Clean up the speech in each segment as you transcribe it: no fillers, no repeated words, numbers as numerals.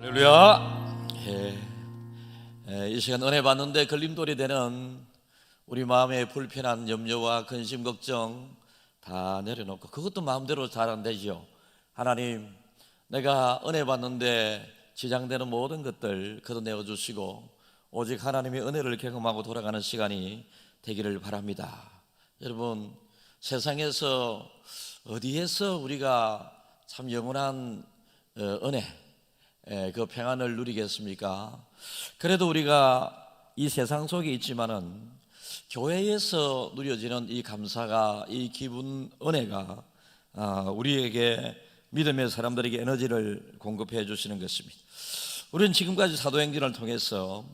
할렐루야. 이 시간 은혜 받는데 걸림돌이 되는 우리 마음의 불편한 염려와 근심 걱정 다 내려놓고, 그것도 마음대로 잘 안 되죠. 하나님, 내가 은혜 받는데 지장되는 모든 것들 걷어내어 주시고 오직 하나님의 은혜를 경험하고 돌아가는 시간이 되기를 바랍니다. 여러분, 세상에서 어디에서 우리가 참 영원한 은혜, 그 평안을 누리겠습니까? 그래도 우리가 이 세상 속에 있지만은 교회에서 누려지는 이 감사가, 이 기분, 은혜가 우리에게, 믿음의 사람들에게 에너지를 공급해 주시는 것입니다. 우리는 지금까지 사도행전을 통해서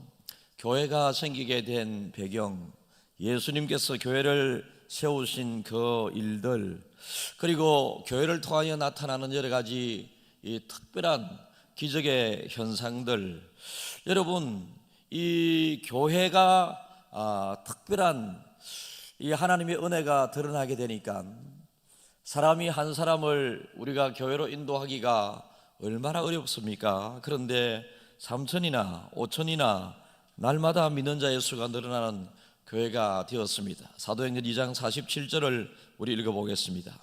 교회가 생기게 된 배경, 예수님께서 교회를 세우신 그 일들, 그리고 교회를 통하여 나타나는 여러 가지 이 특별한 기적의 현상들, 여러분, 이 교회가 특별한 이 하나님의 은혜가 드러나게 되니까 사람이 한 사람을 우리가 교회로 인도하기가 얼마나 어렵습니까? 그런데 3천이나 5천이나 날마다 믿는 자의 수가 늘어나는 교회가 되었습니다. 사도행전 2장 47절을 우리 읽어보겠습니다.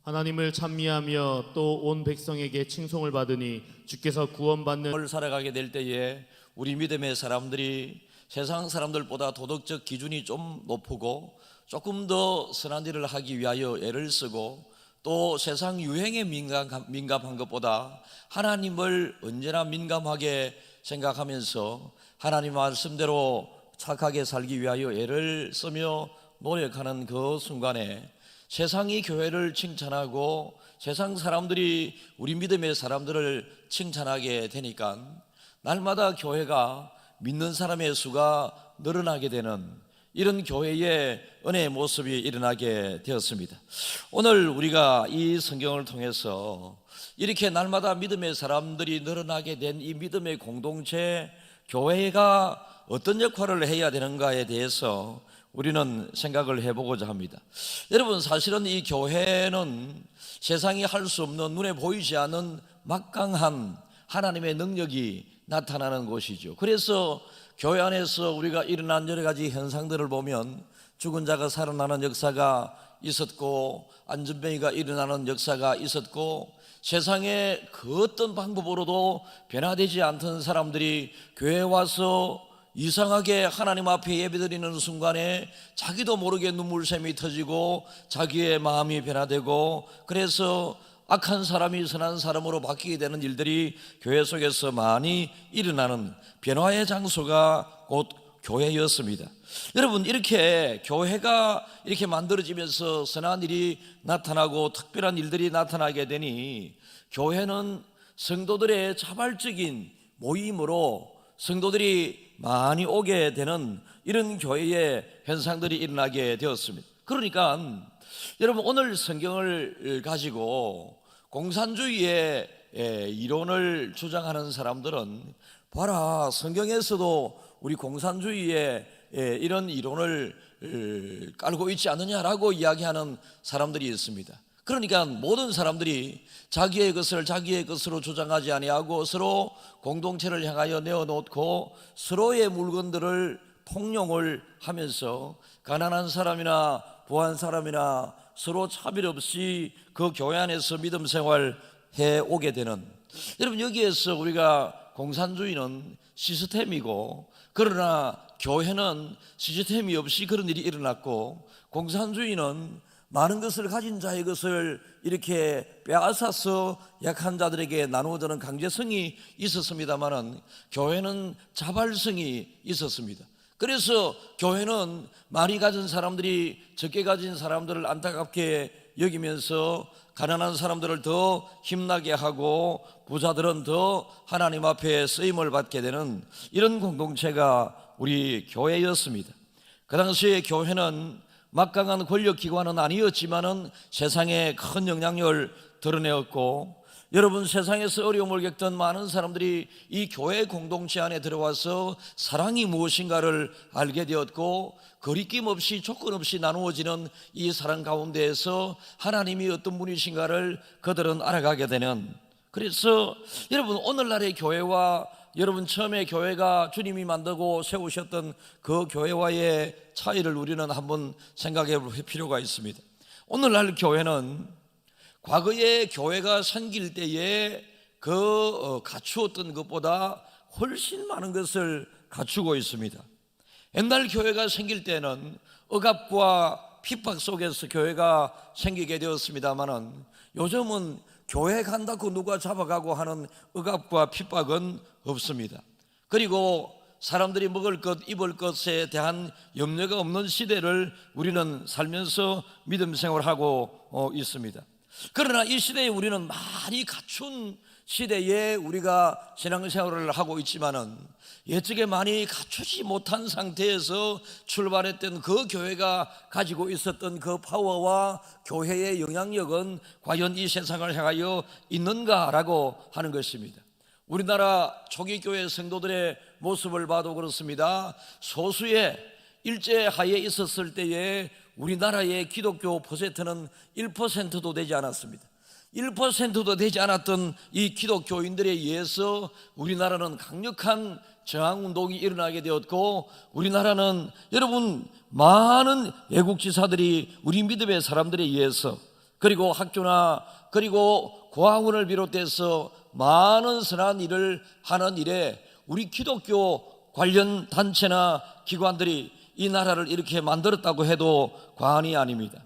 하나님을 찬미하며 또 온 백성에게 칭송을 받으니 주께서 구원받는 을 살아가게 될 때에 우리 믿음의 사람들이 세상 사람들보다 도덕적 기준이 좀 높고 조금 더 선한 일을 하기 위하여 애를 쓰고 또 세상 유행에 민감한 것보다 하나님을 언제나 민감하게 생각하면서 하나님 말씀대로 착하게 살기 위하여 애를 쓰며 노력하는 그 순간에 세상이 교회를 칭찬하고 세상 사람들이 우리 믿음의 사람들을 칭찬하게 되니까 날마다 교회가 믿는 사람의 수가 늘어나게 되는 이런 교회의 은혜의 모습이 일어나게 되었습니다. 오늘 우리가 이 성경을 통해서 이렇게 날마다 믿음의 사람들이 늘어나게 된 이 믿음의 공동체, 교회가 어떤 역할을 해야 되는가에 대해서 우리는 생각을 해보고자 합니다. 여러분, 사실은 이 교회는 세상이 할 수 없는, 눈에 보이지 않는 막강한 하나님의 능력이 나타나는 곳이죠. 그래서 교회 안에서 우리가 일어난 여러 가지 현상들을 보면 죽은 자가 살아나는 역사가 있었고, 안전병이가 일어나는 역사가 있었고, 세상에 그 어떤 방법으로도 변화되지 않던 사람들이 교회에 와서 이상하게 하나님 앞에 예배드리는 순간에 자기도 모르게 눈물샘이 터지고 자기의 마음이 변화되고, 그래서 악한 사람이 선한 사람으로 바뀌게 되는 일들이 교회 속에서 많이 일어나는 변화의 장소가 곧 교회였습니다. 여러분, 이렇게 교회가 이렇게 만들어지면서 선한 일이 나타나고 특별한 일들이 나타나게 되니 교회는 성도들의 자발적인 모임으로 성도들이 많이 오게 되는 이런 교회의 현상들이 일어나게 되었습니다. 그러니까 여러분, 오늘 성경을 가지고 공산주의의 이론을 주장하는 사람들은 봐라, 성경에서도 우리 공산주의의 이런 이론을 깔고 있지 않느냐라고 이야기하는 사람들이 있습니다. 그러니까 모든 사람들이 자기의 것을 자기의 것으로 주장하지 아니하고 서로 공동체를 향하여 내어놓고 서로의 물건들을 통용을 하면서 가난한 사람이나 부한 사람이나 서로 차별 없이 그 교회 안에서 믿음 생활 해 오게 되는, 여러분, 여기에서 우리가 공산주의는 시스템이고, 그러나 교회는 시스템이 없이 그런 일이 일어났고, 공산주의는 많은 것을 가진 자의 것을 이렇게 빼앗아서 약한 자들에게 나누어주는 강제성이 있었습니다마는 교회는 자발성이 있었습니다. 그래서 교회는 많이 가진 사람들이 적게 가진 사람들을 안타깝게 여기면서 가난한 사람들을 더 힘나게 하고 부자들은 더 하나님 앞에 쓰임을 받게 되는 이런 공동체가 우리 교회였습니다. 그 당시에 교회는 막강한 권력기관은 아니었지만은 세상에 큰 영향력을 드러내었고, 여러분, 세상에서 어려움을 겪던 많은 사람들이 이 교회 공동체 안에 들어와서 사랑이 무엇인가를 알게 되었고, 거리낌 없이 조건 없이 나누어지는 이 사랑 가운데에서 하나님이 어떤 분이신가를 그들은 알아가게 되는 그래서 여러분, 오늘날의 교회와 여러분 처음에 교회가 주님이 만들고 세우셨던 그 교회와의 차이를 우리는 한번 생각해 볼 필요가 있습니다. 오늘날 교회는 과거에 교회가 생길 때에 갖추었던 것보다 훨씬 많은 것을 갖추고 있습니다. 옛날 교회가 생길 때는 억압과 핍박 속에서 교회가 생기게 되었습니다마는 요즘은 교회 간다고 누가 잡아가고 하는 억압과 핍박은 없습니다. 그리고 사람들이 먹을 것, 입을 것에 대한 염려가 없는 시대를 우리는 살면서 믿음 생활하고 있습니다. 그러나 이 시대에 우리는 많이 갖춘 시대에 우리가 신앙생활을 하고 있지만은 예측에 많이 갖추지 못한 상태에서 출발했던 그 교회가 가지고 있었던 그 파워와 교회의 영향력은 과연 이 세상을 향하여 있는가라고 하는 것입니다. 우리나라 초기 교회 성도들의 모습을 봐도 그렇습니다. 소수의 일제하에 있었을 때에 우리나라의 기독교 퍼센트는 1%도 되지 않았습니다. 1%도 되지 않았던 이 기독교인들에 의해서 우리나라는 강력한 저항운동이 일어나게 되었고, 우리나라는 여러분 많은 애국지사들이 우리 믿음의 사람들에 의해서, 그리고 학교나 그리고 고아원을 비롯해서 많은 선한 일을 하는 일에 우리 기독교 관련 단체나 기관들이 이 나라를 이렇게 만들었다고 해도 과언이 아닙니다.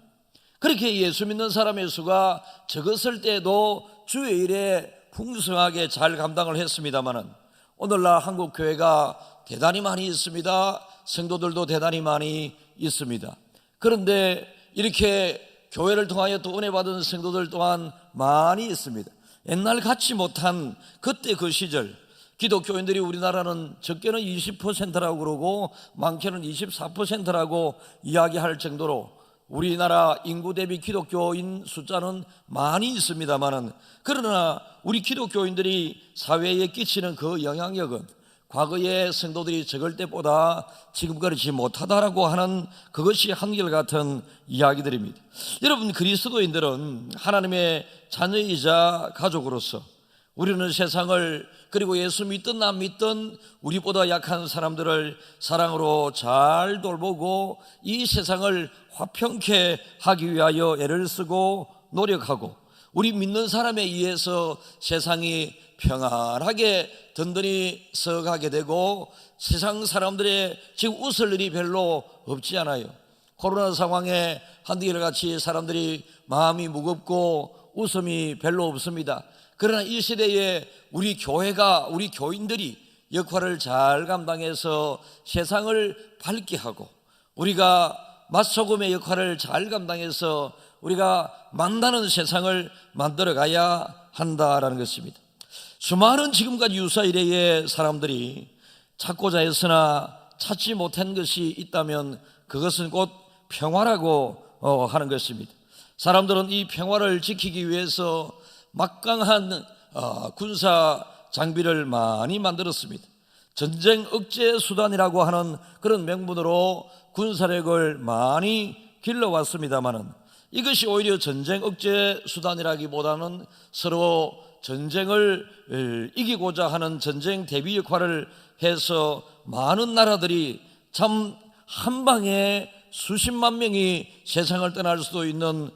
그렇게 예수 믿는 사람의 수가 적었을 때도 주일에 풍성하게 잘 감당을 했습니다마는 오늘날 한국 교회가 대단히 많이 있습니다. 성도들도 대단히 많이 있습니다. 그런데 이렇게 교회를 통하여 또 은혜 받은 성도들 또한 많이 있습니다. 옛날 갖지 못한 그때 그 시절 기독교인들이 우리나라는 적게는 20%라고 그러고 많게는 24%라고 이야기할 정도로 우리나라 인구 대비 기독교인 숫자는 많이 있습니다만은, 그러나 우리 기독교인들이 사회에 끼치는 그 영향력은 과거의 성도들이 적을 때보다 지금 그렇지 못하다라고 하는 그것이 한결같은 이야기들입니다. 여러분, 그리스도인들은 하나님의 자녀이자 가족으로서 우리는 세상을, 그리고 예수 믿든 안 믿든 우리보다 약한 사람들을 사랑으로 잘 돌보고 이 세상을 화평케 하기 위하여 애를 쓰고 노력하고, 우리 믿는 사람에 의해서 세상이 평안하게 든든히 서가게 되고 세상 사람들의 지금 웃을 일이 별로 없지 않아요. 코로나 상황에 한국일같이 사람들이 마음이 무겁고 웃음이 별로 없습니다. 그러나 이 시대에 우리 교회가, 우리 교인들이 역할을 잘 감당해서 세상을 밝게 하고, 우리가 맛소금의 역할을 잘 감당해서 우리가 만나는 세상을 만들어 가야 한다라는 것입니다. 수많은 지금까지 유사 이래의 사람들이 찾고자 했으나 찾지 못한 것이 있다면 그것은 곧 평화라고 하는 것입니다. 사람들은 이 평화를 지키기 위해서 막강한 군사 장비를 많이 만들었습니다. 전쟁 억제 수단이라고 하는 그런 명분으로 군사력을 많이 길러왔습니다마는 이것이 오히려 전쟁 억제 수단이라기보다는 서로 전쟁을 이기고자 하는 전쟁 대비 역할을 해서 많은 나라들이 참 한 방에 수십만 명이 세상을 떠날 수도 있는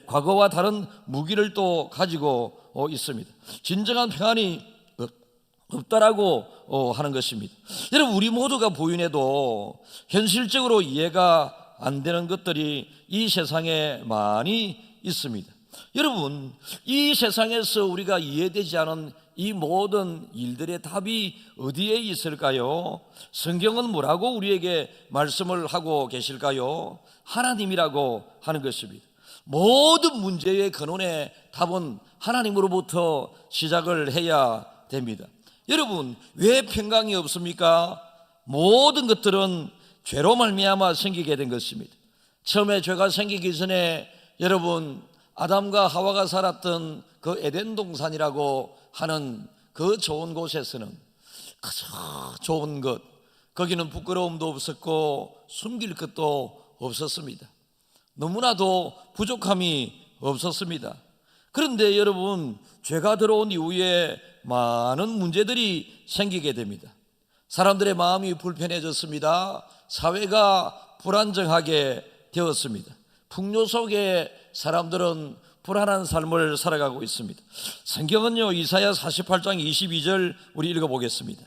과거와 다른 무기를 또 가지고 있습니다. 진정한 평안이 없다라고 하는 것입니다. 여러분, 우리 모두가 부인해도 현실적으로 이해가 안 되는 것들이 이 세상에 많이 있습니다. 여러분, 이 세상에서 우리가 이해되지 않은 이 모든 일들의 답이 어디에 있을까요? 성경은 뭐라고 우리에게 말씀을 하고 계실까요? 하나님이라고 하는 것입니다. 모든 문제의 근원의 답은 하나님으로부터 시작을 해야 됩니다. 여러분, 왜 평강이 없습니까? 모든 것들은 죄로 말미암아 생기게 된 것입니다. 처음에 죄가 생기기 전에 여러분, 아담과 하와가 살았던 그 에덴 동산이라고 하는 그 좋은 곳에서는 그저 좋은 것, 거기는 부끄러움도 없었고 숨길 것도 없었습니다. 너무나도 부족함이 없었습니다. 그런데 여러분, 죄가 들어온 이후에 많은 문제들이 생기게 됩니다. 사람들의 마음이 불편해졌습니다. 사회가 불안정하게 되었습니다. 풍요 속에 사람들은 불안한 삶을 살아가고 있습니다. 성경은요, 이사야 48장 22절 우리 읽어보겠습니다.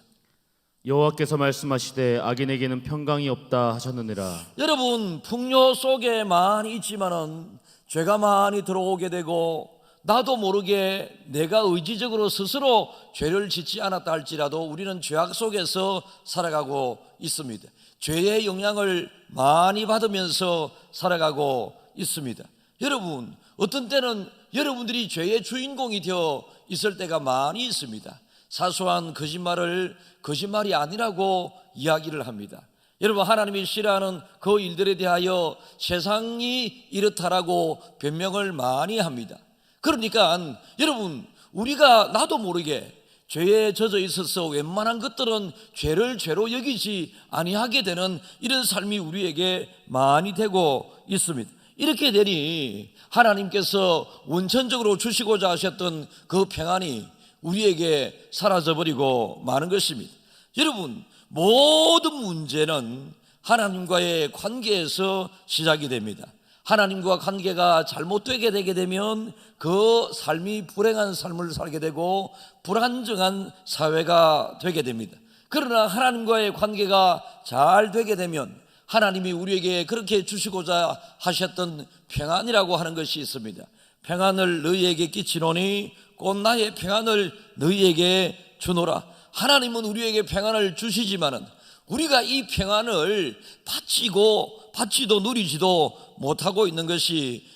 여호와께서 말씀하시되 악인에게는 평강이 없다 하셨느니라. 여러분, 풍요 속에 많이 있지만은 죄가 많이 들어오게 되고 나도 모르게 내가 의지적으로 스스로 죄를 짓지 않았다 할지라도 우리는 죄악 속에서 살아가고 있습니다. 죄의 영향을 많이 받으면서 살아가고 있습니다. 여러분, 어떤 때는 여러분들이 죄의 주인공이 되어 있을 때가 많이 있습니다. 사소한 거짓말을 거짓말이 아니라고 이야기를 합니다. 여러분, 하나님이 싫어하는 그 일들에 대하여 세상이 이렇다라고 변명을 많이 합니다. 그러니까 여러분, 우리가 나도 모르게 죄에 젖어 있어서 웬만한 것들은 죄를 죄로 여기지 아니하게 되는 이런 삶이 우리에게 많이 되고 있습니다. 이렇게 되니 하나님께서 원천적으로 주시고자 하셨던 그 평안이 우리에게 사라져버리고 마는 것입니다. 여러분, 모든 문제는 하나님과의 관계에서 시작이 됩니다. 하나님과 관계가 잘못되게 되게 되면 그 삶이 불행한 삶을 살게 되고 불안정한 사회가 되게 됩니다. 그러나 하나님과의 관계가 잘 되게 되면 하나님이 우리에게 그렇게 주시고자 하셨던 평안이라고 하는 것이 있습니다. 평안을 너희에게 끼치노니 곧 나의 평안을 너희에게 주노라. 하나님은 우리에게 평안을 주시지만은 우리가 이 평안을 받지도 누리지도 못하고 있는 것이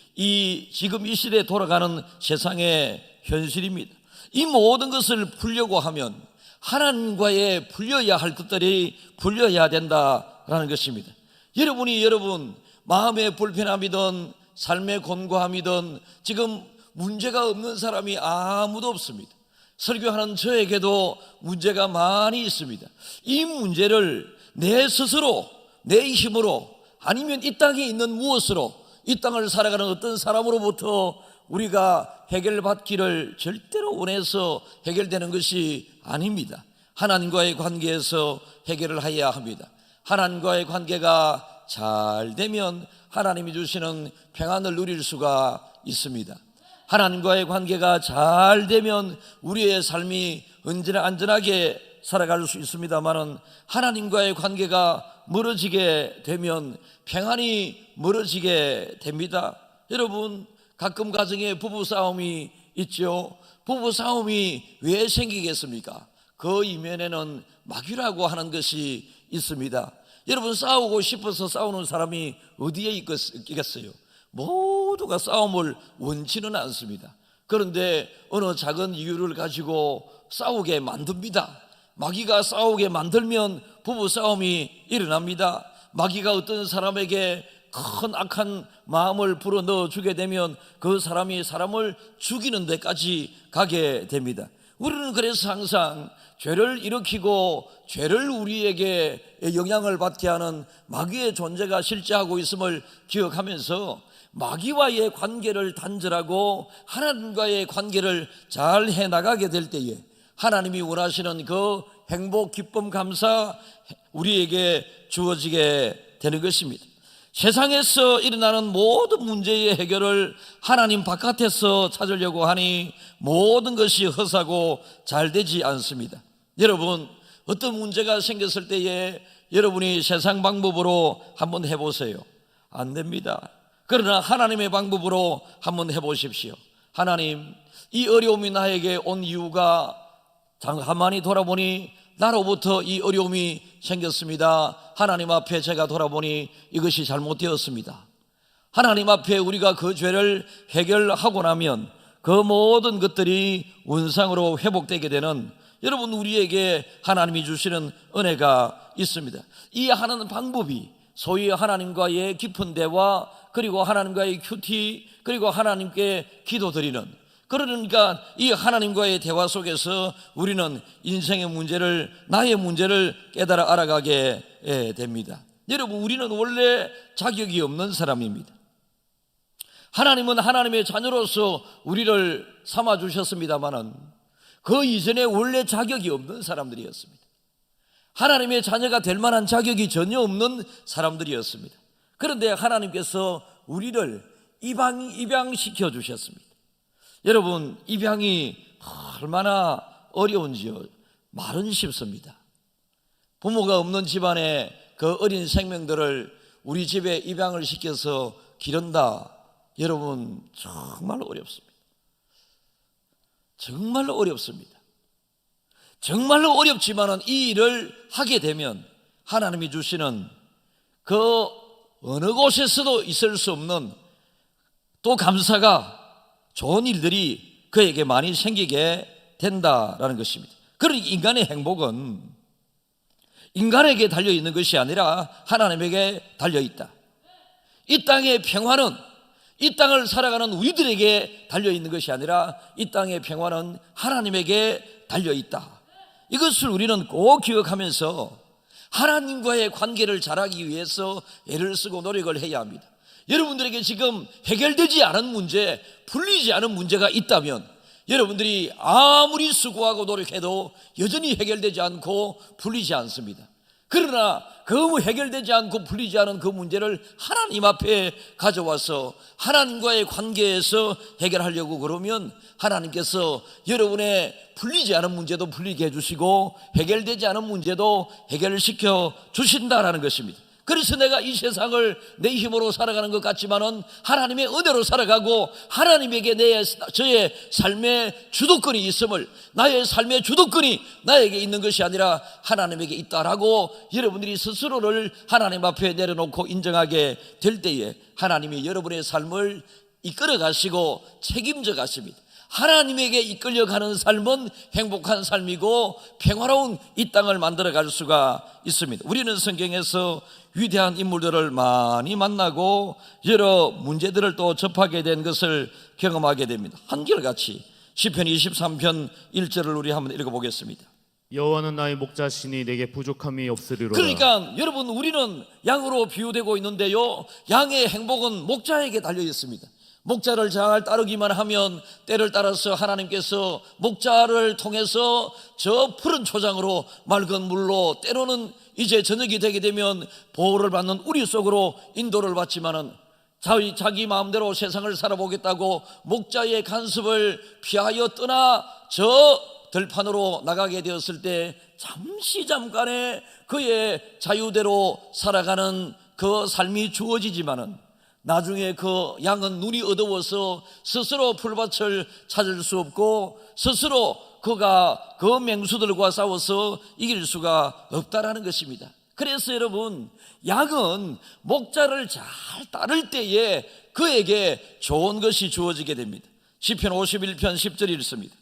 지금 이 시대에 돌아가는 세상의 현실입니다. 이 모든 것을 풀려고 하면 하나님과의 풀려야 할 것들이 풀려야 된다라는 것입니다. 여러분 마음의 불편함이든 삶의 곤고함이든 지금 문제가 없는 사람이 아무도 없습니다. 설교하는 저에게도 문제가 많이 있습니다. 이 문제를 내 스스로 내 힘으로 아니면 이 땅에 있는 무엇으로 이 땅을 살아가는 어떤 사람으로부터 우리가 해결받기를 절대로 원해서 해결되는 것이 아닙니다. 하나님과의 관계에서 해결을 해야 합니다. 하나님과의 관계가 잘 되면 하나님이 주시는 평안을 누릴 수가 있습니다. 하나님과의 관계가 잘 되면 우리의 삶이 언제나 안전하게 살아갈 수 있습니다만은 하나님과의 관계가 멀어지게 되면 평안이 멀어지게 됩니다. 여러분, 가끔 가정에 부부싸움이 있죠. 부부싸움이 왜 생기겠습니까? 그 이면에는 마귀라고 하는 것이 있습니다. 여러분, 싸우고 싶어서 싸우는 사람이 어디에 있겠어요? 모두가 싸움을 원치는 않습니다. 그런데 어느 작은 이유를 가지고 싸우게 만듭니다. 마귀가 싸우게 만들면 부부싸움이 일어납니다. 마귀가 어떤 사람에게 큰 악한 마음을 불어넣어 주게 되면 그 사람이 사람을 죽이는 데까지 가게 됩니다. 우리는 그래서 항상 죄를 일으키고 죄를 우리에게 영향을 받게 하는 마귀의 존재가 실제하고 있음을 기억하면서 마귀와의 관계를 단절하고 하나님과의 관계를 잘 해나가게 될 때에 하나님이 원하시는 그 행복, 기쁨, 감사 우리에게 주어지게 되는 것입니다. 세상에서 일어나는 모든 문제의 해결을 하나님 바깥에서 찾으려고 하니 모든 것이 허사고 잘 되지 않습니다. 여러분, 어떤 문제가 생겼을 때에 여러분이 세상 방법으로 한번 해보세요. 안 됩니다. 그러나 하나님의 방법으로 한번 해보십시오. 하나님, 이 어려움이 나에게 온 이유가 가만히 돌아보니 나로부터 이 어려움이 생겼습니다. 하나님 앞에 제가 돌아보니 이것이 잘못되었습니다. 하나님 앞에 우리가 그 죄를 해결하고 나면 그 모든 것들이 원상으로 회복되게 되는, 여러분, 우리에게 하나님이 주시는 은혜가 있습니다. 이 하는 방법이 소위 하나님과의 깊은 대화, 그리고 하나님과의 큐티, 그리고 하나님께 기도드리는, 그러니까 이 하나님과의 대화 속에서 우리는 인생의 문제를, 나의 문제를 깨달아 알아가게 됩니다. 여러분, 우리는 원래 자격이 없는 사람입니다. 하나님은 하나님의 자녀로서 우리를 삼아 주셨습니다마는 그 이전에 원래 자격이 없는 사람들이었습니다. 하나님의 자녀가 될 만한 자격이 전혀 없는 사람들이었습니다. 그런데 하나님께서 우리를 입양시켜 주셨습니다. 여러분, 입양이 얼마나 어려운지요. 말은 쉽습니다. 부모가 없는 집안에 그 어린 생명들을 우리 집에 입양을 시켜서 기른다. 여러분, 정말 어렵습니다. 정말로 어렵습니다. 정말로 어렵지만은 이 일을 하게 되면 하나님이 주시는 그 어느 곳에서도 있을 수 없는 또 감사가 좋은 일들이 그에게 많이 생기게 된다라는 것입니다. 그러니 인간의 행복은 인간에게 달려있는 것이 아니라 하나님에게 달려있다. 이 땅의 평화는 이 땅을 살아가는 우리들에게 달려있는 것이 아니라 이 땅의 평화는 하나님에게 달려있다. 이것을 우리는 꼭 기억하면서 하나님과의 관계를 잘하기 위해서 애를 쓰고 노력을 해야 합니다. 여러분들에게 지금 해결되지 않은 문제, 풀리지 않은 문제가 있다면 여러분들이 아무리 수고하고 노력해도 여전히 해결되지 않고 풀리지 않습니다. 그러나 그 해결되지 않고 풀리지 않은 그 문제를 하나님 앞에 가져와서 하나님과의 관계에서 해결하려고 그러면 하나님께서 여러분의 풀리지 않은 문제도 풀리게 해주시고 해결되지 않은 문제도 해결시켜 주신다라는 것입니다. 그래서 내가 이 세상을 내 힘으로 살아가는 것 같지만은 하나님의 은혜로 살아가고 하나님에게 저의 삶의 주도권이 있음을, 나의 삶의 주도권이 나에게 있는 것이 아니라 하나님에게 있다라고 여러분들이 스스로를 하나님 앞에 내려놓고 인정하게 될 때에 하나님이 여러분의 삶을 이끌어 가시고 책임져 가십니다. 하나님에게 이끌려가는 삶은 행복한 삶이고 평화로운 이 땅을 만들어갈 수가 있습니다. 우리는 성경에서 위대한 인물들을 많이 만나고 여러 문제들을 또 접하게 된 것을 경험하게 됩니다. 한결같이 시편 23편 1절을 우리 한번 읽어보겠습니다. 여호와는 나의 목자시니 내게 부족함이 없으리로다. 그러니까 여러분, 우리는 양으로 비유되고 있는데요, 양의 행복은 목자에게 달려 있습니다. 목자를 잘 따르기만 하면 때를 따라서 하나님께서 목자를 통해서 저 푸른 초장으로 맑은 물로, 때로는 이제 저녁이 되게 되면 보호를 받는 우리 속으로 인도를 받지만은 자기 마음대로 세상을 살아보겠다고 목자의 간섭을 피하여 떠나 저 들판으로 나가게 되었을 때 잠깐의 그의 자유대로 살아가는 그 삶이 주어지지만은 나중에 그 양은 눈이 어두워서 스스로 풀밭을 찾을 수 없고 스스로 그가 그 맹수들과 싸워서 이길 수가 없다라는 것입니다. 그래서 여러분, 양은 목자를 잘 따를 때에 그에게 좋은 것이 주어지게 됩니다. 시편 51편 10절이 이렇습니다.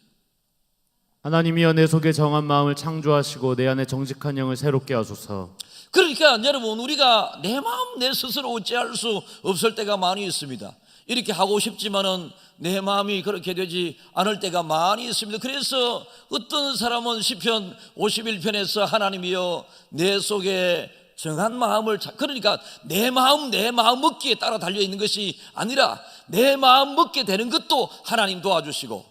하나님이여 내 속에 정한 마음을 창조하시고 내 안에 정직한 영을 새롭게 하소서. 그러니까 여러분, 우리가 내 마음 내 스스로 어찌할 수 없을 때가 많이 있습니다. 이렇게 하고 싶지만은 내 마음이 그렇게 되지 않을 때가 많이 있습니다. 그래서 어떤 사람은 시편 51편에서 하나님이여 내 속에 정한 마음을, 그러니까 내 마음 먹기에 따라 달려있는 것이 아니라 내 마음 먹게 되는 것도 하나님 도와주시고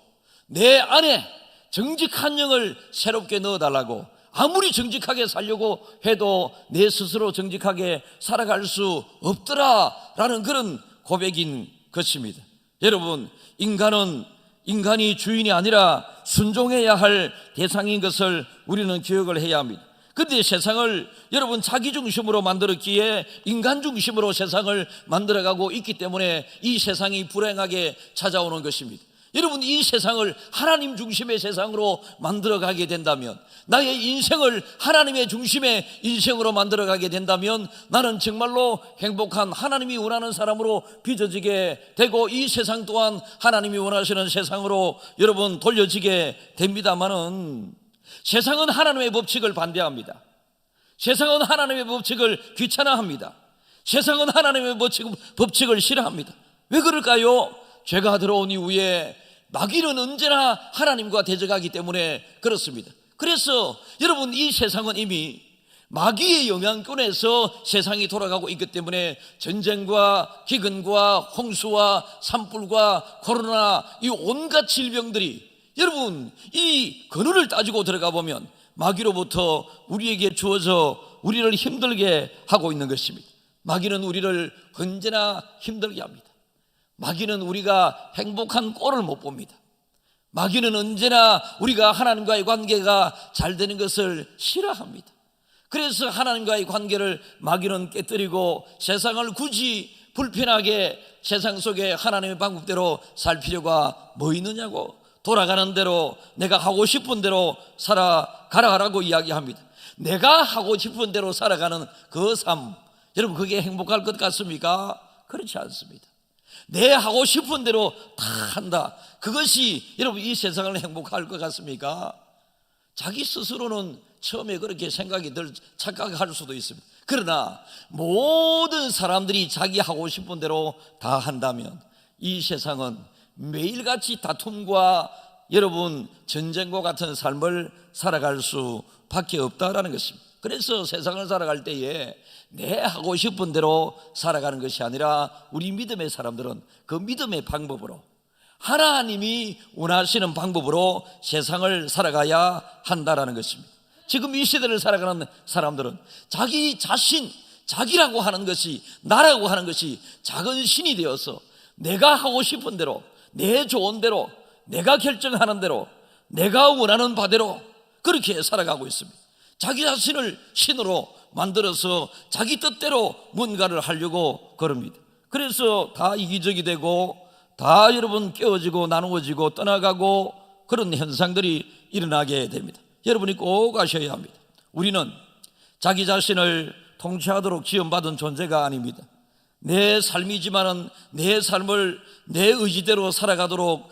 내 안에 정직한 영을 새롭게 넣어달라고, 아무리 정직하게 살려고 해도 내 스스로 정직하게 살아갈 수 없더라라는 그런 고백인 것입니다. 여러분, 인간이 주인이 아니라 순종해야 할 대상인 것을 우리는 기억을 해야 합니다. 그런데 세상을 여러분 자기 중심으로 만들었기에 인간 중심으로 세상을 만들어가고 있기 때문에 이 세상이 불행하게 찾아오는 것입니다. 여러분, 이 세상을 하나님 중심의 세상으로 만들어가게 된다면, 나의 인생을 하나님의 중심의 인생으로 만들어가게 된다면 나는 정말로 행복한 하나님이 원하는 사람으로 빚어지게 되고 이 세상 또한 하나님이 원하시는 세상으로 여러분 돌려지게 됩니다마는 세상은 하나님의 법칙을 반대합니다. 세상은 하나님의 법칙을 귀찮아합니다. 세상은 하나님의 법칙을 싫어합니다. 왜 그럴까요? 죄가 들어온 이후에 마귀는 언제나 하나님과 대적하기 때문에 그렇습니다. 그래서 여러분, 이 세상은 이미 마귀의 영향권에서 세상이 돌아가고 있기 때문에 전쟁과 기근과 홍수와 산불과 코로나, 이 온갖 질병들이, 여러분, 이 근원을 따지고 들어가 보면 마귀로부터 우리에게 주어져 우리를 힘들게 하고 있는 것입니다. 마귀는 우리를 언제나 힘들게 합니다. 마귀는 우리가 행복한 꼴을 못 봅니다. 마귀는 언제나 우리가 하나님과의 관계가 잘 되는 것을 싫어합니다. 그래서 하나님과의 관계를 마귀는 깨뜨리고 세상을 굳이 불편하게 세상 속에 하나님의 방법대로 살 필요가 뭐 있느냐고, 돌아가는 대로 내가 하고 싶은 대로 살아가라고 이야기합니다. 내가 하고 싶은 대로 살아가는 그 삶, 여러분, 그게 행복할 것 같습니까? 그렇지 않습니다. 내 하고 싶은 대로 다 한다, 그것이 여러분 이 세상을 행복할 것 같습니까? 자기 스스로는 처음에 그렇게 생각이 들 착각할 수도 있습니다. 그러나 모든 사람들이 자기 하고 싶은 대로 다 한다면 이 세상은 매일같이 다툼과 여러분 전쟁과 같은 삶을 살아갈 수밖에 없다라는 것입니다. 그래서 세상을 살아갈 때에 내 하고 싶은 대로 살아가는 것이 아니라 우리 믿음의 사람들은 그 믿음의 방법으로, 하나님이 원하시는 방법으로 세상을 살아가야 한다라는 것입니다. 지금 이 시대를 살아가는 사람들은 자기 자신, 자기라고 하는 것이, 나라고 하는 것이 작은 신이 되어서 내가 하고 싶은 대로, 내 좋은 대로, 내가 결정하는 대로, 내가 원하는 바대로 그렇게 살아가고 있습니다. 자기 자신을 신으로 만들어서 자기 뜻대로 뭔가를 하려고 그럽니다. 그래서 다 이기적이 되고 다 여러분 깨어지고 나누어지고 떠나가고 그런 현상들이 일어나게 됩니다. 여러분이 꼭 아셔야 합니다. 우리는 자기 자신을 통치하도록 지원받은 존재가 아닙니다. 내 삶이지만은 내 삶을 내 의지대로 살아가도록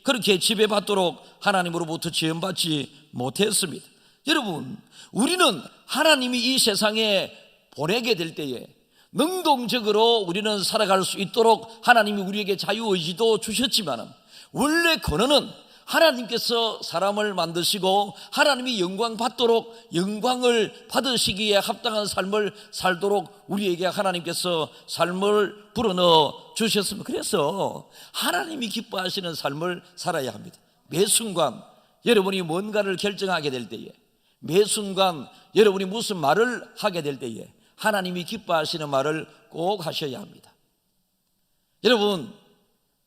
그렇게 지배받도록 하나님으로부터 지원받지 못했습니다. 여러분, 우리는 하나님이 이 세상에 보내게 될 때에 능동적으로 우리는 살아갈 수 있도록 하나님이 우리에게 자유의지도 주셨지만, 원래 근원은 하나님께서 사람을 만드시고 하나님이 영광 받도록, 영광을 받으시기에 합당한 삶을 살도록 우리에게 하나님께서 삶을 불어넣어 주셨습니다. 그래서 하나님이 기뻐하시는 삶을 살아야 합니다. 매 순간 여러분이 뭔가를 결정하게 될 때에, 매 순간 여러분이 무슨 말을 하게 될 때에 하나님이 기뻐하시는 말을 꼭 하셔야 합니다. 여러분,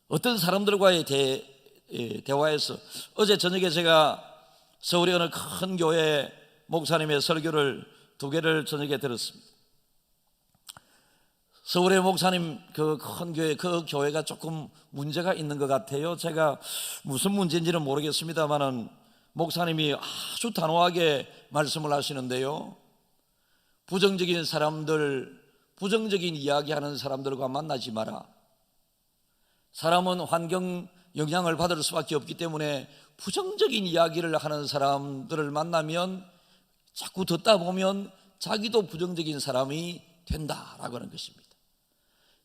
어떤 사람들과의 대화에서 어제 저녁에 제가 서울의 어느 큰 교회 목사님의 설교를 2개를 저녁에 들었습니다. 서울의 목사님 그 큰 교회, 그 교회가 조금 문제가 있는 것 같아요. 제가 무슨 문제인지는 모르겠습니다만은 목사님이 아주 단호하게 말씀을 하시는데요, 부정적인 사람들, 부정적인 이야기하는 사람들과 만나지 마라. 사람은 환경 영향을 받을 수밖에 없기 때문에 부정적인 이야기를 하는 사람들을 만나면 자꾸 듣다 보면 자기도 부정적인 사람이 된다라고 하는 것입니다.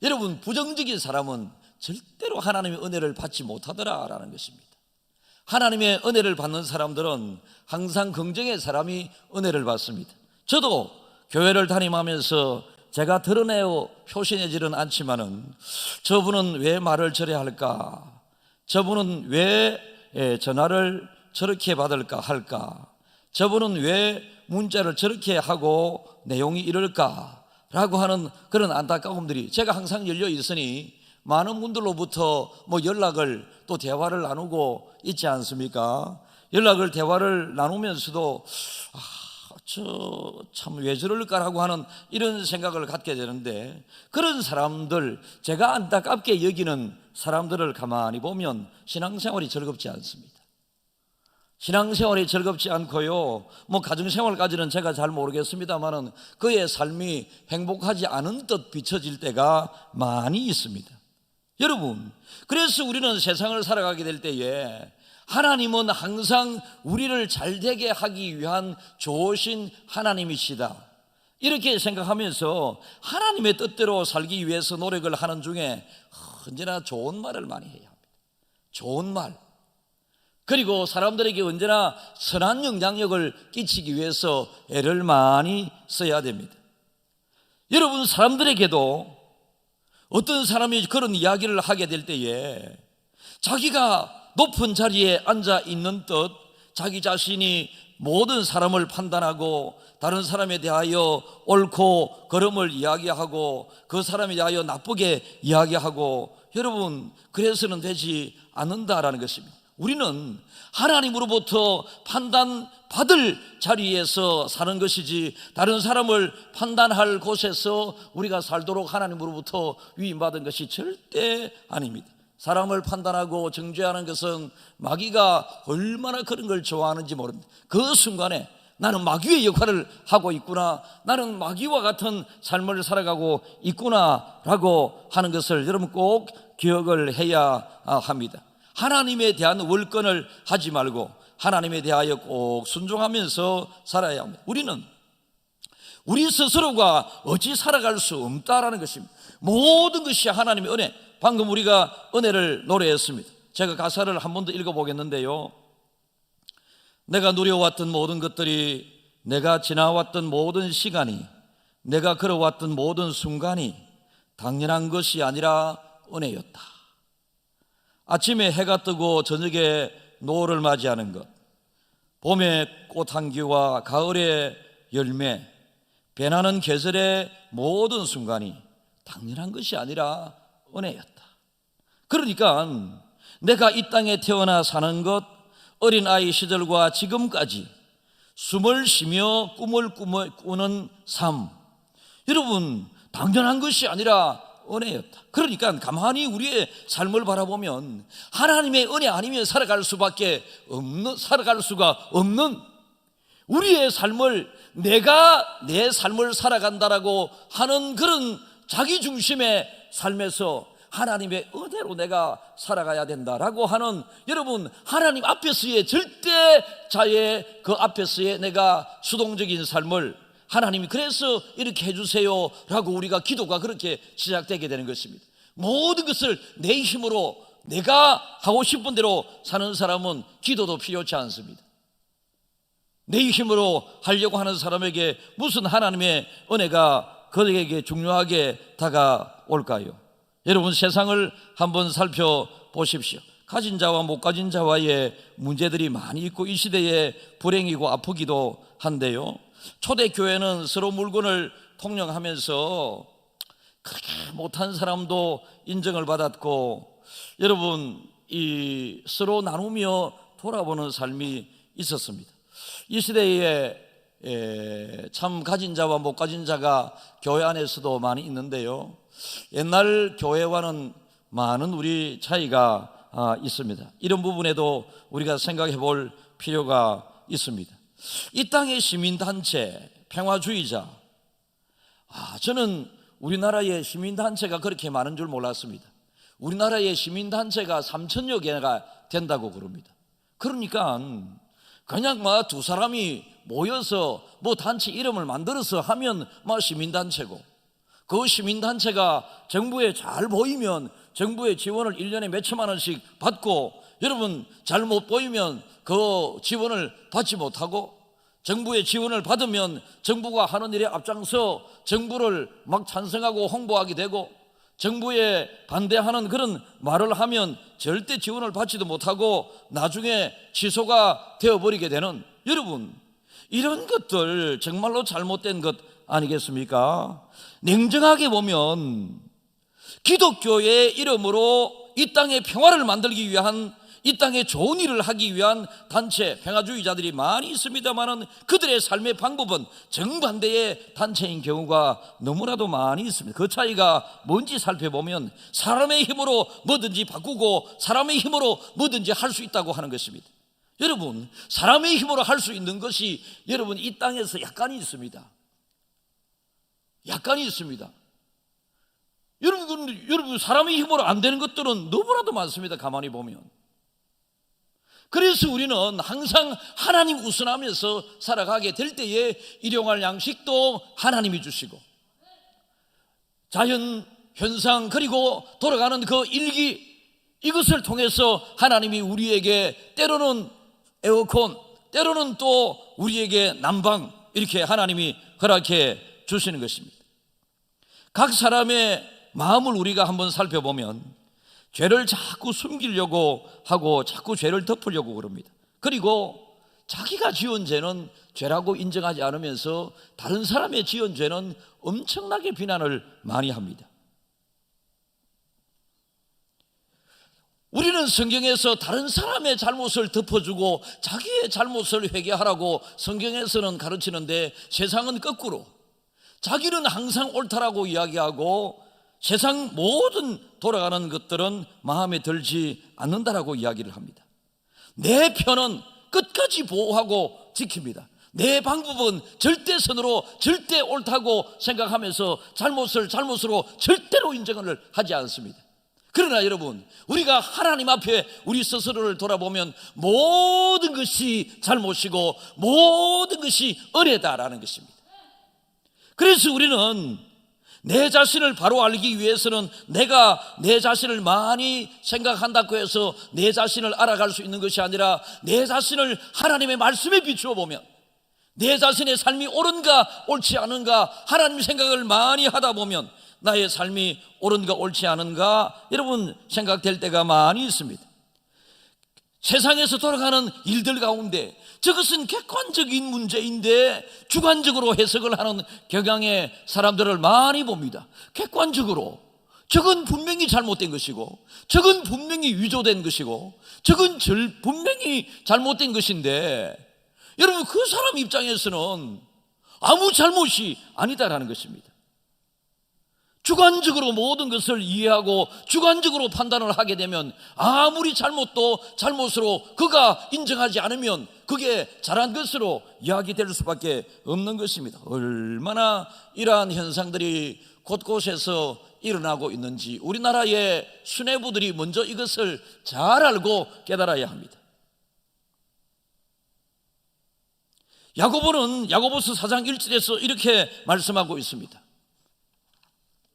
여러분, 부정적인 사람은 절대로 하나님의 은혜를 받지 못하더라라는 것입니다. 하나님의 은혜를 받는 사람들은 항상 긍정의 사람이 은혜를 받습니다. 저도 교회를 다니면서 제가 드러내어 표시내지는 않지만은 저분은 왜 말을 저래 할까? 저분은 왜 전화를 저렇게 받을까 할까? 저분은 왜 문자를 저렇게 하고 내용이 이럴까? 라고 하는 그런 안타까움들이 제가 항상 열려 있으니 많은 분들로부터 연락을 또 대화를 나누고 있지 않습니까? 대화를 나누면서도 저 참 왜 저럴까라고 하는 이런 생각을 갖게 되는데, 그런 사람들, 제가 안타깝게 여기는 사람들을 가만히 보면 신앙생활이 즐겁지 않습니다. 신앙생활이 즐겁지 않고요, 가정생활까지는 제가 잘 모르겠습니다만은 그의 삶이 행복하지 않은 듯 비춰질 때가 많이 있습니다. 여러분, 그래서 우리는 세상을 살아가게 될 때에 하나님은 항상 우리를 잘되게 하기 위한 좋으신 하나님이시다, 이렇게 생각하면서 하나님의 뜻대로 살기 위해서 노력을 하는 중에 언제나 좋은 말을 많이 해야 합니다. 좋은 말. 그리고 사람들에게 언제나 선한 영향력을 끼치기 위해서 애를 많이 써야 됩니다. 여러분, 사람들에게도 어떤 사람이 그런 이야기를 하게 될 때에 자기가 높은 자리에 앉아 있는 듯 자기 자신이 모든 사람을 판단하고 다른 사람에 대하여 옳고 그름을 이야기하고 그 사람에 대하여 나쁘게 이야기하고, 여러분, 그래서는 되지 않는다라는 것입니다. 우리는 하나님으로부터 판단받을 자리에서 사는 것이지 다른 사람을 판단할 곳에서 우리가 살도록 하나님으로부터 위임받은 것이 절대 아닙니다. 사람을 판단하고 정죄하는 것은 마귀가 얼마나 그런 걸 좋아하는지 모릅니다. 그 순간에 나는 마귀의 역할을 하고 있구나, 나는 마귀와 같은 삶을 살아가고 있구나라고 하는 것을 여러분 꼭 기억을 해야 합니다. 하나님에 대한 월권을 하지 말고 하나님에 대하여 꼭 순종하면서 살아야 합니다. 우리는 우리 스스로가 어찌 살아갈 수 없다라는 것입니다. 모든 것이 하나님의 은혜. 방금 우리가 은혜를 노래했습니다. 제가 가사를 한 번 더 읽어보겠는데요. 내가 누려왔던 모든 것들이, 내가 지나왔던 모든 시간이, 내가 걸어왔던 모든 순간이 당연한 것이 아니라 은혜였다. 아침에 해가 뜨고 저녁에 노을을 맞이하는 것, 봄의 꽃향기와 가을의 열매, 변하는 계절의 모든 순간이 당연한 것이 아니라 은혜였다. 그러니까 내가 이 땅에 태어나 사는 것, 어린아이 시절과 지금까지 숨을 쉬며 꿈을 꾸는 삶, 여러분, 당연한 것이 아니라 은혜였다. 그러니까 가만히 우리의 삶을 바라보면 하나님의 은혜 아니면 살아갈 수가 없는 우리의 삶을, 내가 내 삶을 살아간다라고 하는 그런 자기중심의 삶에서 하나님의 은혜로 내가 살아가야 된다라고 하는, 여러분, 하나님 앞에서의 절대자의 그 앞에서의 내가 수동적인 삶을 하나님이 그래서 이렇게 해주세요 라고 우리가 기도가 그렇게 시작되게 되는 것입니다. 모든 것을 내 힘으로 내가 하고 싶은 대로 사는 사람은 기도도 필요치 않습니다. 내 힘으로 하려고 하는 사람에게 무슨 하나님의 은혜가 그에게 중요하게 다가올까요? 여러분, 세상을 한번 살펴보십시오. 가진 자와 못 가진 자와의 문제들이 많이 있고 이 시대에 불행이고 아프기도 한데요, 초대교회는 서로 물건을 통용하면서 그렇게 못한 사람도 인정을 받았고, 여러분, 이 서로 나누며 돌아보는 삶이 있었습니다. 이 시대에 참 가진 자와 못 가진 자가 교회 안에서도 많이 있는데요, 옛날 교회와는 많은 우리 차이가 있습니다. 이런 부분에도 우리가 생각해 볼 필요가 있습니다. 이 땅의 시민단체, 평화주의자, 저는 우리나라의 시민단체가 그렇게 많은 줄 몰랐습니다. 우리나라의 시민단체가 3,000여 개가 된다고 그럽니다. 그러니까 그냥 두 사람이 모여서 단체 이름을 만들어서 하면 시민단체고, 그 시민단체가 정부에 잘 보이면 정부의 지원을 1년에 몇천만 원씩 받고, 여러분, 잘못 보이면 그 지원을 받지 못하고, 정부의 지원을 받으면 정부가 하는 일에 앞장서 정부를 막 찬성하고 홍보하게 되고, 정부에 반대하는 그런 말을 하면 절대 지원을 받지도 못하고 나중에 취소가 되어버리게 되는, 여러분, 이런 것들 정말로 잘못된 것 아니겠습니까? 냉정하게 보면 기독교의 이름으로 이 땅에 평화를 만들기 위한, 이 땅에 좋은 일을 하기 위한 단체, 평화주의자들이 많이 있습니다만 그들의 삶의 방법은 정반대의 단체인 경우가 너무나도 많이 있습니다. 그 차이가 뭔지 살펴보면 사람의 힘으로 뭐든지 바꾸고 사람의 힘으로 뭐든지 할 수 있다고 하는 것입니다. 여러분, 사람의 힘으로 할 수 있는 것이 여러분 이 땅에서 약간이 있습니다. 약간이 있습니다. 여러분, 사람의 힘으로 안 되는 것들은 너무나도 많습니다. 가만히 보면. 그래서 우리는 항상 하나님 우선하면서 살아가게 될 때에 일용할 양식도 하나님이 주시고, 자연 현상 그리고 돌아가는 그 일기, 이것을 통해서 하나님이 우리에게 때로는 에어컨, 때로는 또 우리에게 난방, 이렇게 하나님이 허락해 주시는 것입니다. 각 사람의 마음을 우리가 한번 살펴보면 죄를 자꾸 숨기려고 하고 자꾸 죄를 덮으려고 그럽니다. 그리고 자기가 지은 죄는 죄라고 인정하지 않으면서 다른 사람의 지은 죄는 엄청나게 비난을 많이 합니다. 우리는 성경에서 다른 사람의 잘못을 덮어주고 자기의 잘못을 회개하라고 성경에서는 가르치는데, 세상은 거꾸로 자기는 항상 옳다라고 이야기하고 세상 모든 돌아가는 것들은 마음에 들지 않는다라고 이야기를 합니다. 내 편은 끝까지 보호하고 지킵니다. 내 방법은 절대선으로 절대 옳다고 생각하면서 잘못을 잘못으로 절대로 인정을 하지 않습니다. 그러나 여러분, 우리가 하나님 앞에 우리 스스로를 돌아보면 모든 것이 잘못이고 모든 것이 은혜다라는 것입니다. 그래서 우리는 내 자신을 바로 알기 위해서는 내가 내 자신을 많이 생각한다고 해서 내 자신을 알아갈 수 있는 것이 아니라, 내 자신을 하나님의 말씀에 비추어 보면 내 자신의 삶이 옳은가 옳지 않은가 하나님 생각을 많이 하다 보면 나의 삶이 옳은가 옳지 않은가 여러분 생각될 때가 많이 있습니다. 세상에서 돌아가는 일들 가운데 저것은 객관적인 문제인데 주관적으로 해석을 하는 경향의 사람들을 많이 봅니다. 객관적으로 저건 분명히 잘못된 것이고, 저건 분명히 위조된 것이고, 저건 분명히 잘못된 것인데, 여러분 그 사람 입장에서는 아무 잘못이 아니다라는 것입니다. 주관적으로 모든 것을 이해하고 주관적으로 판단을 하게 되면 아무리 잘못도 잘못으로 그가 인정하지 않으면 그게 잘한 것으로 이야기될 수밖에 없는 것입니다. 얼마나 이러한 현상들이 곳곳에서 일어나고 있는지 우리나라의 수뇌부들이 먼저 이것을 잘 알고 깨달아야 합니다. 야고보는 야고보서 4장 1절에서 이렇게 말씀하고 있습니다.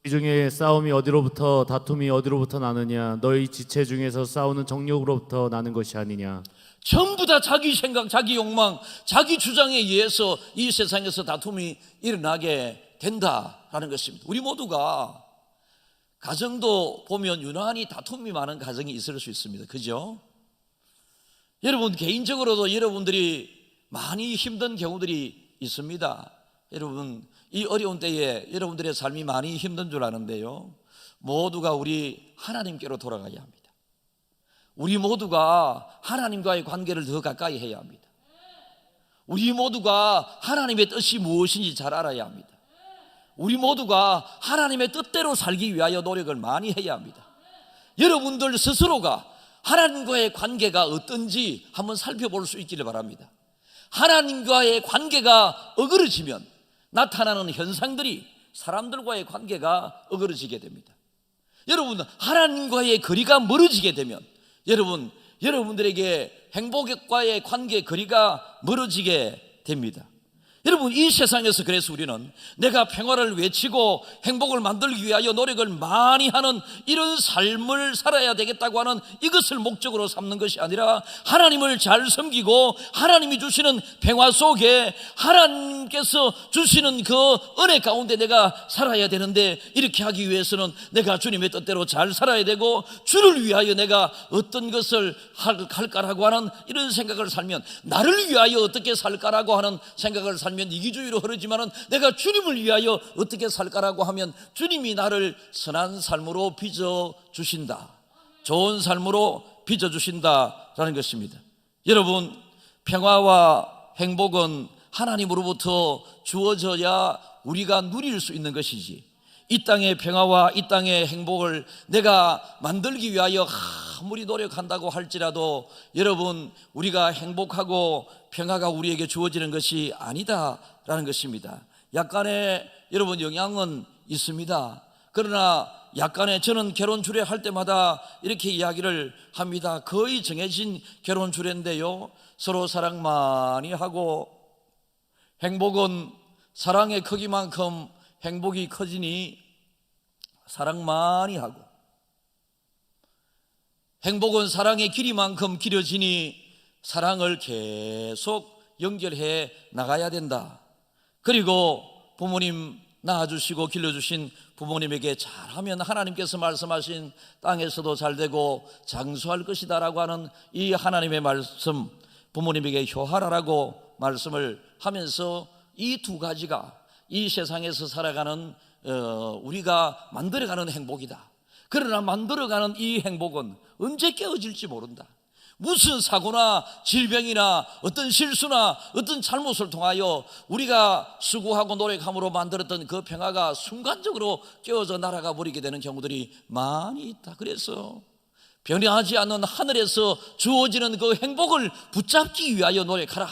이 중에 싸움이 어디로부터 다툼이 어디로부터 나느냐? 너희 지체 중에서 싸우는 정욕으로부터 나는 것이 아니냐? 전부 다 자기 생각, 자기 욕망, 자기 주장에 의해서 이 세상에서 다툼이 일어나게 된다라는 것입니다. 우리 모두가 가정도 보면 유난히 다툼이 많은 가정이 있을 수 있습니다. 그죠? 여러분 개인적으로도 여러분들이 많이 힘든 경우들이 있습니다. 여러분 이 어려운 때에 여러분들의 삶이 많이 힘든 줄 아는데요, 모두가 우리 하나님께로 돌아가야 합니다. 우리 모두가 하나님과의 관계를 더 가까이 해야 합니다. 우리 모두가 하나님의 뜻이 무엇인지 잘 알아야 합니다. 우리 모두가 하나님의 뜻대로 살기 위하여 노력을 많이 해야 합니다. 여러분들 스스로가 하나님과의 관계가 어떤지 한번 살펴볼 수 있기를 바랍니다. 하나님과의 관계가 어그러지면 나타나는 현상들이 사람들과의 관계가 어그러지게 됩니다. 여러분 하나님과의 거리가 멀어지게 되면 여러분들에게 행복과의 관계 거리가 멀어지게 됩니다. 여러분 이 세상에서 그래서 우리는 내가 평화를 외치고 행복을 만들기 위하여 노력을 많이 하는 이런 삶을 살아야 되겠다고 하는 이것을 목적으로 삼는 것이 아니라, 하나님을 잘 섬기고 하나님이 주시는 평화 속에 하나님께서 주시는 그 은혜 가운데 내가 살아야 되는데, 이렇게 하기 위해서는 내가 주님의 뜻대로 잘 살아야 되고 주를 위하여 내가 어떤 것을 할까라고 하는 이런 생각을 살면, 나를 위하여 어떻게 살까라고 하는 생각을 살면 이기주의로 흐르지만은 내가 주님을 위하여 어떻게 살까라고 하면 주님이 나를 선한 삶으로 빚어주신다, 좋은 삶으로 빚어주신다라는 것입니다. 여러분 평화와 행복은 하나님으로부터 주어져야 우리가 누릴 수 있는 것이지, 이 땅의 평화와 이 땅의 행복을 내가 만들기 위하여 아무리 노력한다고 할지라도 여러분 우리가 행복하고 평화가 우리에게 주어지는 것이 아니다라는 것입니다. 약간의 여러분 영향은 있습니다. 그러나 약간의, 저는 결혼 주례할 때마다 이렇게 이야기를 합니다. 거의 정해진 결혼 주례인데요, 서로 사랑 많이 하고 행복은 사랑의 크기만큼 행복이 커지니 사랑 많이 하고, 행복은 사랑의 길이만큼 길어지니 사랑을 계속 연결해 나가야 된다. 그리고 부모님 낳아주시고 길러주신 부모님에게 잘하면 하나님께서 말씀하신 땅에서도 잘되고 장수할 것이다 라고 하는 이 하나님의 말씀, 부모님에게 효하라라고 말씀을 하면서 이 두 가지가 이 세상에서 살아가는 우리가 만들어가는 행복이다. 그러나 만들어가는 이 행복은 언제 깨어질지 모른다. 무슨 사고나 질병이나 어떤 실수나 어떤 잘못을 통하여 우리가 수고하고 노력함으로 만들었던 그 평화가 순간적으로 깨어져 날아가 버리게 되는 경우들이 많이 있다. 그래서 변하지 않는 하늘에서 주어지는 그 행복을 붙잡기 위하여 노력하라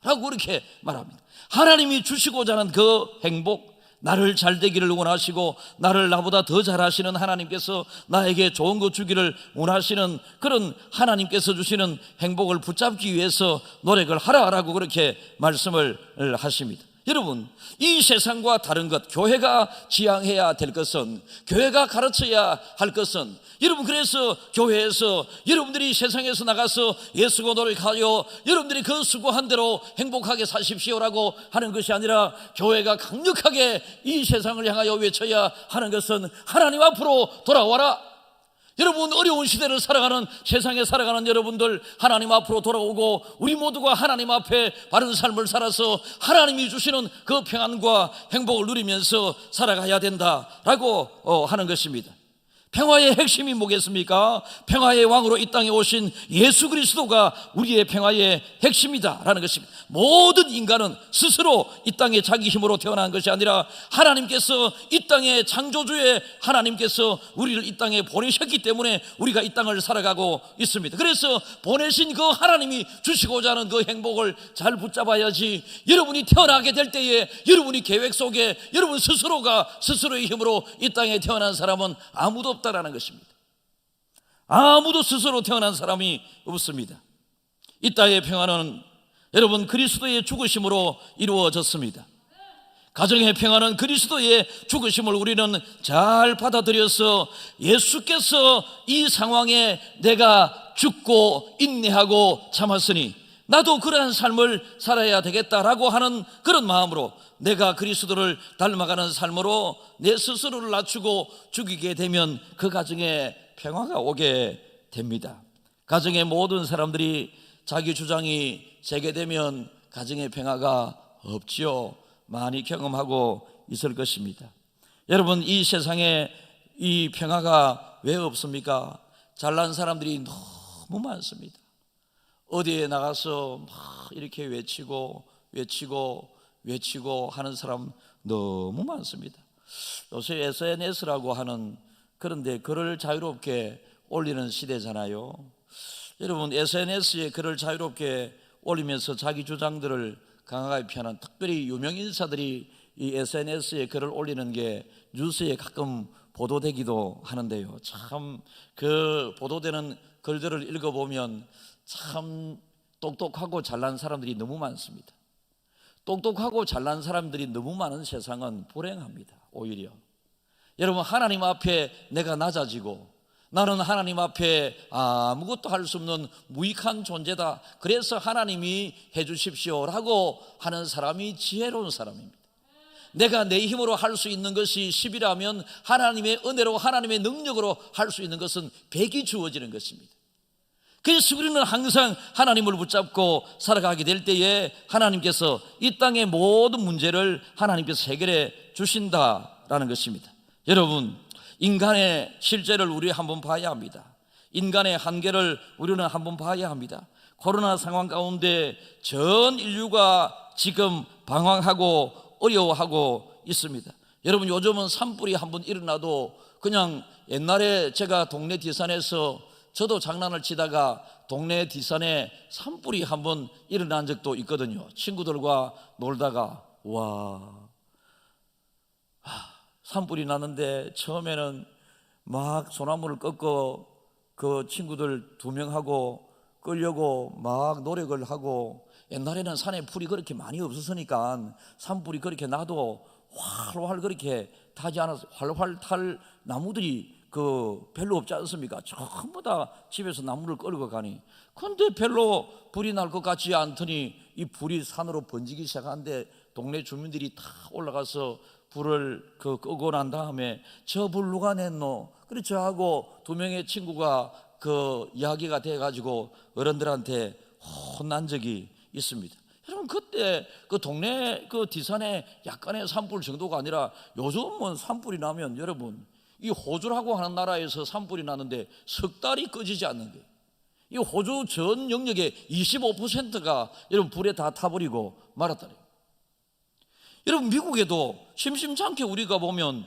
라고 그렇게 말합니다. 하나님이 주시고자 하는 그 행복, 나를 잘되기를 원하시고 나를 나보다 더 잘하시는 하나님께서 나에게 좋은 것 주기를 원하시는 그런 하나님께서 주시는 행복을 붙잡기 위해서 노력을 하라라고 그렇게 말씀을 하십니다. 여러분, 이 세상과 다른 것, 교회가 지향해야 될 것은, 교회가 가르쳐야 할 것은, 여러분, 그래서 교회에서 여러분들이 세상에서 나가서 예수고 노력하여 여러분들이 그 수고한 대로 행복하게 사십시오라고 하는 것이 아니라, 교회가 강력하게 이 세상을 향하여 외쳐야 하는 것은 하나님 앞으로 돌아와라. 여러분, 어려운 시대를 살아가는, 세상에 살아가는 여러분들, 하나님 앞으로 돌아오고 우리 모두가 하나님 앞에 바른 삶을 살아서 하나님이 주시는 그 평안과 행복을 누리면서 살아가야 된다라고 하는 것입니다. 평화의 핵심이 뭐겠습니까? 평화의 왕으로 이 땅에 오신 예수 그리스도가 우리의 평화의 핵심이다라는 것입니다. 모든 인간은 스스로 이 땅에 자기 힘으로 태어난 것이 아니라 하나님께서 이 땅의 창조주의 하나님께서 우리를 이 땅에 보내셨기 때문에 우리가 이 땅을 살아가고 있습니다. 그래서 보내신 그 하나님이 주시고자 하는 그 행복을 잘 붙잡아야지, 여러분이 태어나게 될 때에 여러분이 계획 속에 여러분 스스로가 스스로의 힘으로 이 땅에 태어난 사람은 아무도 없다라는 것입니다. 아무도 스스로 태어난 사람이 없습니다. 이 땅의 평화는 여러분 그리스도의 죽으심으로 이루어졌습니다. 가정의 평화는 그리스도의 죽으심을 우리는 잘 받아들여서 예수께서 이 상황에 내가 죽고 인내하고 참았으니 나도 그러한 삶을 살아야 되겠다라고 하는 그런 마음으로 내가 그리스도를 닮아가는 삶으로 내 스스로를 낮추고 죽이게 되면 그 가정에 평화가 오게 됩니다. 가정의 모든 사람들이 자기 주장이 재개되면 가정의 평화가 없지요. 많이 경험하고 있을 것입니다. 여러분, 이 세상에 이 평화가 왜 없습니까? 잘난 사람들이 너무 많습니다. 어디에 나가서 막 이렇게 외치고 하는 사람 너무 많습니다. 요새 SNS라고 하는, 그런데 글을 자유롭게 올리는 시대잖아요. 여러분, SNS에 글을 자유롭게 올리면서 자기 주장들을 강하게 펴는, 특별히 유명 인사들이 이 SNS에 글을 올리는 게 뉴스에 가끔 보도되기도 하는데요. 참 그 보도되는 글들을 읽어보면 참 똑똑하고 잘난 사람들이 너무 많습니다. 똑똑하고 잘난 사람들이 너무 많은 세상은 불행합니다. 오히려 여러분, 하나님 앞에 내가 낮아지고 나는 하나님 앞에 아무것도 할 수 없는 무익한 존재다, 그래서 하나님이 해주십시오라고 하는 사람이 지혜로운 사람입니다. 내가 내 힘으로 할 수 있는 것이 10이라면 하나님의 은혜로 하나님의 능력으로 할 수 있는 것은 100이 주어지는 것입니다. 그래서 우리는 항상 하나님을 붙잡고 살아가게 될 때에 하나님께서 이 땅의 모든 문제를 하나님께서 해결해 주신다라는 것입니다. 여러분, 인간의 실제를 우리 한번 봐야 합니다. 인간의 한계를 우리는 한번 봐야 합니다. 코로나 상황 가운데 전 인류가 지금 방황하고 어려워하고 있습니다. 여러분, 요즘은 산불이 한번 일어나도 그냥, 옛날에 제가 동네 뒷산에서 저도 장난을 치다가 동네 뒷산에 산불이 한번 일어난 적도 있거든요. 친구들과 놀다가 산불이 났는데 처음에는 막 소나무를 꺾어 그 친구들 2명하고 끌려고 막 노력을 하고, 옛날에는 산에 불이 그렇게 많이 없었으니까 산불이 그렇게 나도 활활 그렇게 타지 않아서 활활 탈 나무들이 별로 없지 않습니까? 전부 다 집에서 나무를 끌고 가니, 근데 별로 불이 날 것 같지 않더니 이 불이 산으로 번지기 시작하는데 동네 주민들이 다 올라가서 불을 끄고 난 다음에 저 불 누가 냈노? 그래 저하고 두 명의 친구가 이야기가 돼가지고 어른들한테 혼난 적이 있습니다. 여러분, 그때 동네 뒷산에 약간의 산불 정도가 아니라 요즘은 산불이 나면 여러분, 이 호주라고 하는 나라에서 산불이 나는데 석 달이 꺼지지 않는 게, 이 호주 전 영역의 25%가 여러분 불에 다 타버리고 말았다니. 여러분, 미국에도 심심찮게 우리가 보면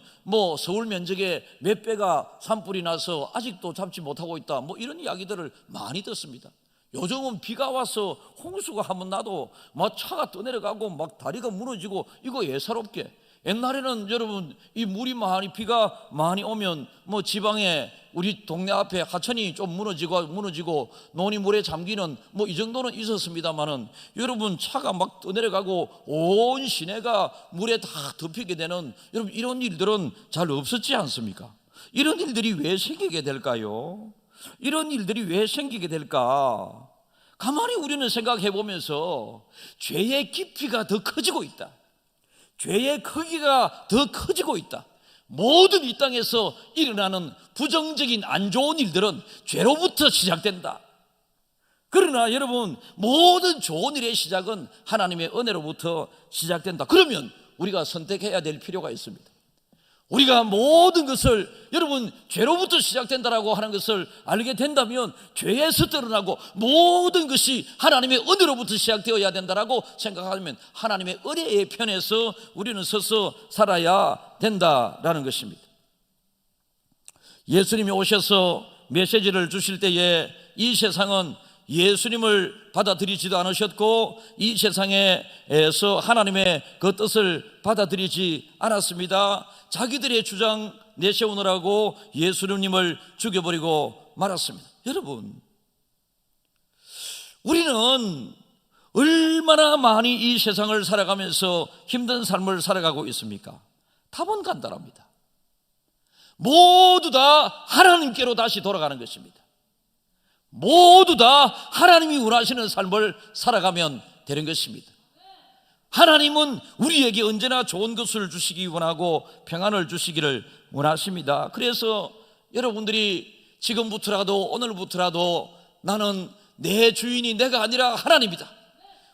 서울 면적의 몇 배가 산불이 나서 아직도 잡지 못하고 있다, 이런 이야기들을 많이 듣습니다. 요즘은 비가 와서 홍수가 한번 나도 막 차가 떠내려가고 막 다리가 무너지고, 이거 예사롭게. 옛날에는 여러분, 이 물이 비가 많이 오면 지방에 우리 동네 앞에 하천이 좀 무너지고 논이 물에 잠기는 이 정도는 있었습니다만은, 여러분, 차가 막 떠내려가고 온 시내가 물에 다 덮이게 되는, 여러분, 이런 일들은 잘 없었지 않습니까? 이런 일들이 왜 생기게 될까요? 이런 일들이 왜 생기게 될까? 가만히 우리는 생각해 보면서 죄의 깊이가 더 커지고 있다, 죄의 크기가 더 커지고 있다. 모든 이 땅에서 일어나는 부정적인 안 좋은 일들은 죄로부터 시작된다. 그러나 여러분, 모든 좋은 일의 시작은 하나님의 은혜로부터 시작된다. 그러면 우리가 선택해야 될 필요가 있습니다. 우리가 모든 것을 여러분 죄로부터 시작된다라고 하는 것을 알게 된다면 죄에서 드러나고 모든 것이 하나님의 은혜로부터 시작되어야 된다라고 생각하면 하나님의 은혜의 편에서 우리는 서서 살아야 된다라는 것입니다. 예수님이 오셔서 메시지를 주실 때에 이 세상은 예수님을 받아들이지도 않으셨고 이 세상에서 하나님의 그 뜻을 받아들이지 않았습니다. 자기들의 주장 내세우느라고 예수님을 죽여버리고 말았습니다. 여러분, 우리는 얼마나 많이 이 세상을 살아가면서 힘든 삶을 살아가고 있습니까? 답은 간단합니다. 모두 다 하나님께로 다시 돌아가는 것입니다. 모두 다 하나님이 원하시는 삶을 살아가면 되는 것입니다. 하나님은 우리에게 언제나 좋은 것을 주시기 원하고 평안을 주시기를 원하십니다. 그래서 여러분들이 지금부터라도 오늘부터라도 나는 내 주인이 내가 아니라 하나님이다,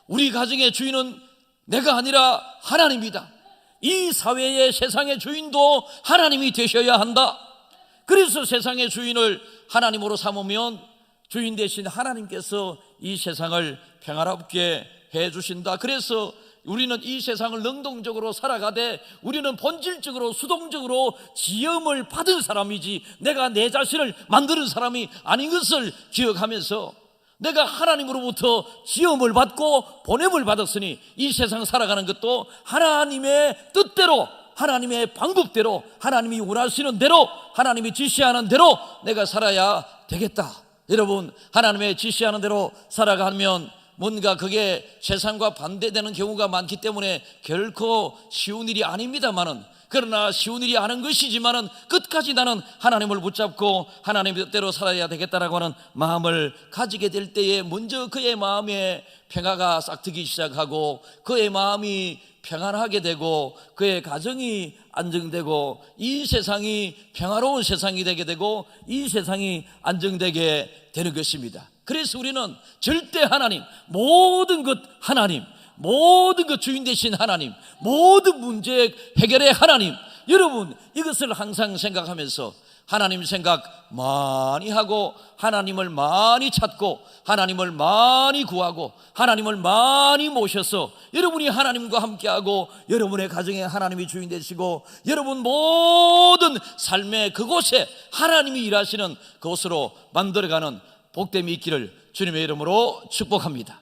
우리 가정의 주인은 내가 아니라 하나님이다, 이 사회의 세상의 주인도 하나님이 되셔야 한다. 그래서 세상의 주인을 하나님으로 삼으면 주인 대신 하나님께서 이 세상을 평화롭게 해주신다. 그래서 우리는 이 세상을 능동적으로 살아가되 우리는 본질적으로 수동적으로 지음을 받은 사람이지 내가 내 자신을 만드는 사람이 아닌 것을 기억하면서 내가 하나님으로부터 지음을 받고 보냄을 받았으니 이 세상 살아가는 것도 하나님의 뜻대로, 하나님의 방법대로, 하나님이 원하시는 대로, 하나님이 지시하는 대로 내가 살아야 되겠다. 여러분, 하나님의 지시하는 대로 살아가면 뭔가 그게 세상과 반대되는 경우가 많기 때문에 결코 쉬운 일이 아닙니다만은, 그러나 쉬운 일이 아닌 것이지만은 끝까지 나는 하나님을 붙잡고 하나님의 뜻대로 살아야 되겠다라고 하는 마음을 가지게 될 때에 먼저 그의 마음에 평화가 싹트기 시작하고 그의 마음이 평안하게 되고 그의 가정이 안정되고 이 세상이 평화로운 세상이 되게 되고 이 세상이 안정되게 되는 것입니다. 그래서 우리는 절대 하나님, 모든 것 하나님, 모든 것 주인 되신 하나님, 모든 문제 해결의 하나님, 여러분 이것을 항상 생각하면서 하나님 생각 많이 하고 하나님을 많이 찾고 하나님을 많이 구하고 하나님을 많이 모셔서 여러분이 하나님과 함께하고 여러분의 가정에 하나님이 주인 되시고 여러분 모든 삶의 그곳에 하나님이 일하시는 그곳으로 만들어가는 복됨이 있기를 주님의 이름으로 축복합니다.